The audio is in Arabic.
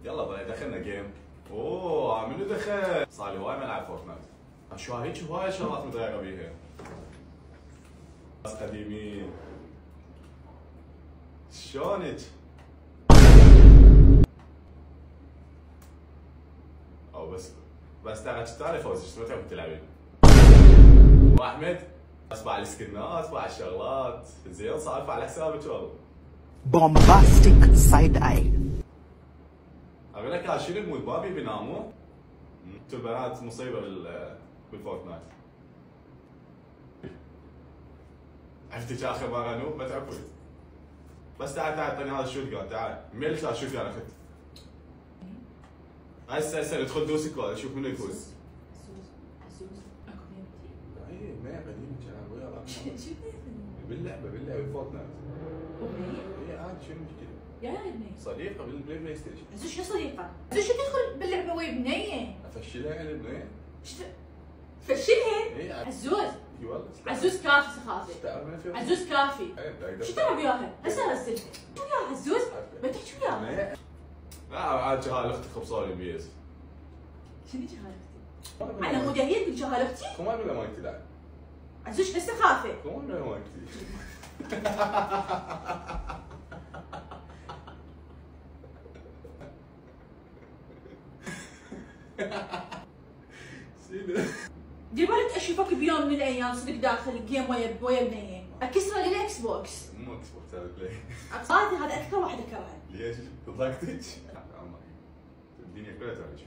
يلا بقى دخلنا جيم. اوه منو دخل؟ صار لي هواي ما العب فورتنايت. شو هيك هواي شغلات متغيره بيها. ناس قديمين. شلونك؟ او بس تعرف فوز شو تحب تلعبين؟ واحمد اسمع السكنات اسمع الشغلات زين صارف على حسابك والله. bombastic side eye. اقول لك شنو المود بابي بيناموا؟ انتوا البنات مصيبه بالفورتنايت. عرفتي اخر مره نوب ما تعرفوا. بس تعال اعطيني هذا الشوت جان تعال ميلك هذا الشوت جان اخذت. هسه ادخل دوسي كول شوف منو يفوز. اي ما قديم كان ويا باللعبه فورتنايت. اي عاد شنو المشكله؟ يا ابني صديقه بالبلاي ستيشن. عزوز شو صديقه؟ عزوز شو تدخل باللعبه ويا بنيه؟ افشلها يعني بنيه؟ فشلها؟ اي عزوز اي والله عزوز كافي سخافه عزوز كافي شو تلعب وياها؟ هسه ارسلها شو وياها عزوز؟ ما تحكي وياها لا عاد جهال اختي خبصاني بيس. شنو جهال اختي؟ على مود هي تقول جهال اختي؟ كمان ولا ما تلعب؟ عزوز هسه خافه كمان ولا ما تلعب؟ دير بالك اشوفك بيوم من الايام صدق داخل جيم ويا بنيه اكسره للاكس بوكس. مو اكس بوكس هذا بلاي. صادق هذا اكثر واحد اكرهه. ليش؟ ضاقتك؟ الدنيا كلها تعرف شو